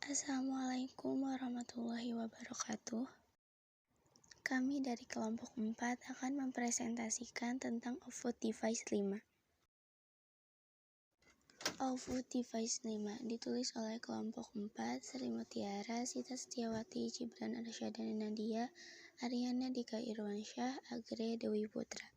Assalamualaikum warahmatullahi wabarakatuh. Kami dari kelompok 4 akan mempresentasikan tentang Output Device 5. Output Device 5 ditulis oleh kelompok 4 Sri Mutiara, Sita Setiawati, Gibran Arsyadani Nadia, Aryana Dika Irwansyah, Agre Dewi Putra.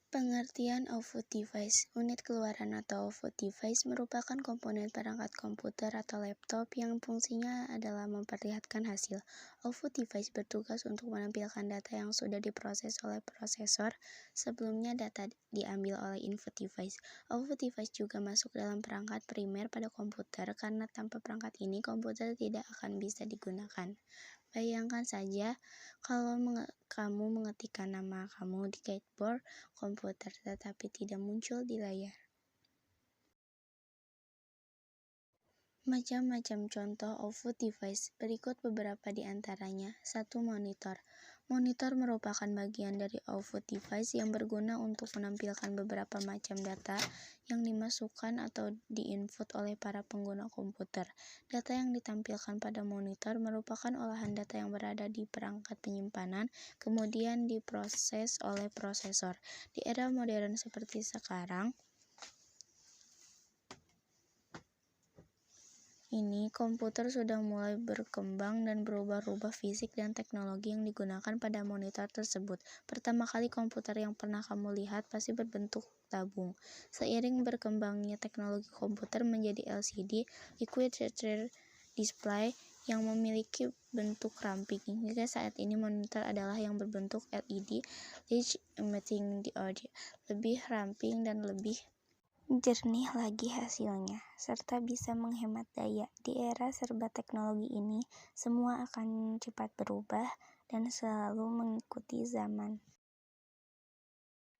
Pengertian output device. Unit keluaran atau output device merupakan komponen perangkat komputer atau laptop yang fungsinya adalah memperlihatkan hasil. Output device bertugas untuk menampilkan data yang sudah diproses oleh prosesor. Sebelumnya data diambil oleh input device. Output device juga masuk dalam perangkat primer pada komputer karena tanpa perangkat ini komputer tidak akan bisa digunakan. Bayangkan saja kalau kamu mengetikkan nama kamu di keyboard komputer tetapi tidak muncul di layar. Macam-macam contoh output device, berikut beberapa di antaranya. 1. Monitor. Monitor merupakan bagian dari output device yang berguna untuk menampilkan beberapa macam data yang dimasukkan atau diinput oleh para pengguna komputer. Data yang ditampilkan pada monitor merupakan olahan data yang berada di perangkat penyimpanan, kemudian diproses oleh prosesor. Di era modern seperti sekarang, ini komputer sudah mulai berkembang dan berubah-ubah fisik dan teknologi yang digunakan pada monitor tersebut. Pertama kali komputer yang pernah kamu lihat pasti berbentuk tabung. Seiring berkembangnya teknologi komputer menjadi LCD, Liquid Crystal Display, yang memiliki bentuk ramping. Hingga saat ini monitor adalah yang berbentuk LED, Large Emitting Diode, lebih ramping dan lebih jernih lagi hasilnya, serta bisa menghemat daya. Di era serba teknologi ini, semua akan cepat berubah dan selalu mengikuti zaman.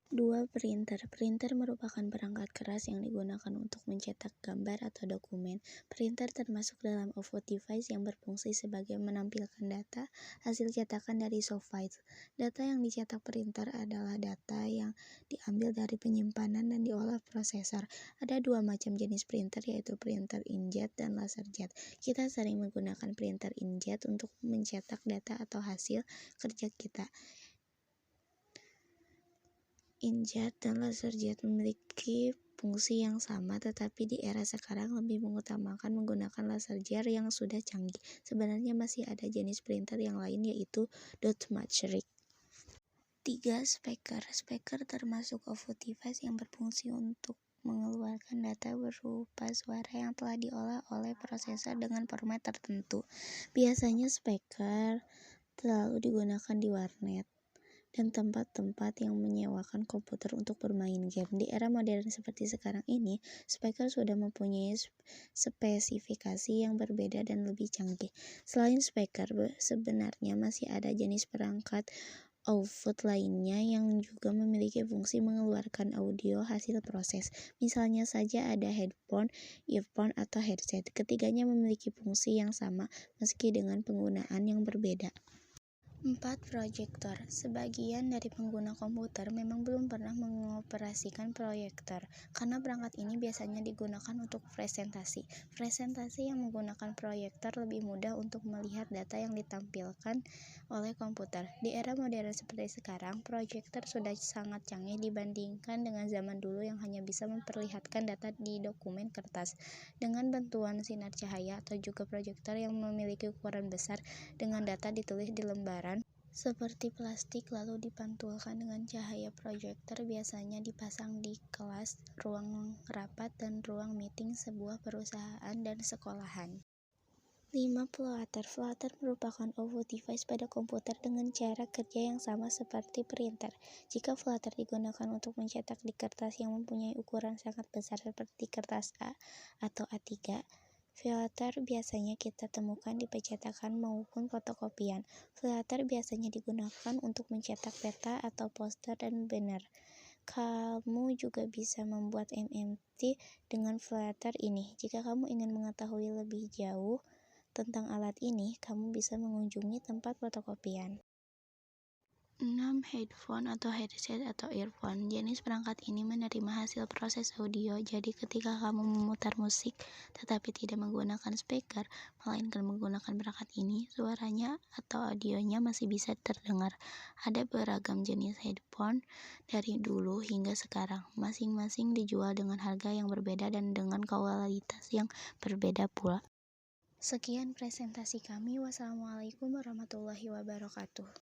2. Printer. Printer merupakan perangkat keras yang digunakan untuk mencetak gambar atau dokumen. Printer termasuk dalam output device yang berfungsi sebagai menampilkan data hasil cetakan dari soft file. Data yang dicetak printer adalah data yang diambil dari penyimpanan dan diolah prosesor. Ada 2 macam jenis printer, yaitu printer inkjet dan laserjet. Kita sering menggunakan printer inkjet untuk mencetak data atau hasil kerja kita. Inkjet dan laserjet memiliki fungsi yang sama, tetapi di era sekarang lebih mengutamakan menggunakan laserjet yang sudah canggih. Sebenarnya masih ada jenis printer yang lain, yaitu dot matrix. 3. Speaker. Speaker termasuk output device yang berfungsi untuk mengeluarkan data berupa suara yang telah diolah oleh prosesor dengan format tertentu. Biasanya speaker selalu digunakan di warnet dan tempat-tempat yang menyewakan komputer untuk bermain game. Di era modern seperti sekarang ini, speaker sudah mempunyai spesifikasi yang berbeda dan lebih canggih. Selain speaker, sebenarnya masih ada jenis perangkat output lainnya yang juga memiliki fungsi mengeluarkan audio hasil proses. Misalnya saja ada headphone, earphone, atau headset. Ketiganya memiliki fungsi yang sama meski dengan penggunaan yang berbeda. 4. Proyektor. Sebagian dari pengguna komputer memang belum pernah mengoperasikan proyektor, karena perangkat ini biasanya digunakan untuk presentasi. Presentasi yang menggunakan proyektor lebih mudah untuk melihat data yang ditampilkan oleh komputer. Di era modern seperti sekarang, proyektor sudah sangat canggih dibandingkan dengan zaman dulu yang hanya bisa memperlihatkan data di dokumen kertas. Dengan bantuan sinar cahaya atau juga proyektor yang memiliki ukuran besar dengan data ditulis di lembaran seperti plastik lalu dipantulkan dengan cahaya. Proyektor biasanya dipasang di kelas, ruang rapat, dan ruang meeting sebuah perusahaan dan sekolahan. 5. Plotter. Plotter merupakan output device pada komputer dengan cara kerja yang sama seperti printer. Jika plotter digunakan untuk mencetak di kertas yang mempunyai ukuran sangat besar seperti kertas A atau A3, plotter biasanya kita temukan di percetakan maupun fotokopian. Plotter biasanya digunakan untuk mencetak peta atau poster dan banner. Kamu juga bisa membuat MMT dengan plotter ini. Jika kamu ingin mengetahui lebih jauh tentang alat ini, kamu bisa mengunjungi tempat fotokopian. 6. Headphone atau headset atau earphone. Jenis perangkat ini menerima hasil proses audio, jadi ketika kamu memutar musik tetapi tidak menggunakan speaker, melainkan menggunakan perangkat ini, suaranya atau audionya masih bisa terdengar. Ada beragam jenis headphone dari dulu hingga sekarang. Masing-masing dijual dengan harga yang berbeda dan dengan kualitas yang berbeda pula. Sekian presentasi kami. Wassalamualaikum warahmatullahi wabarakatuh.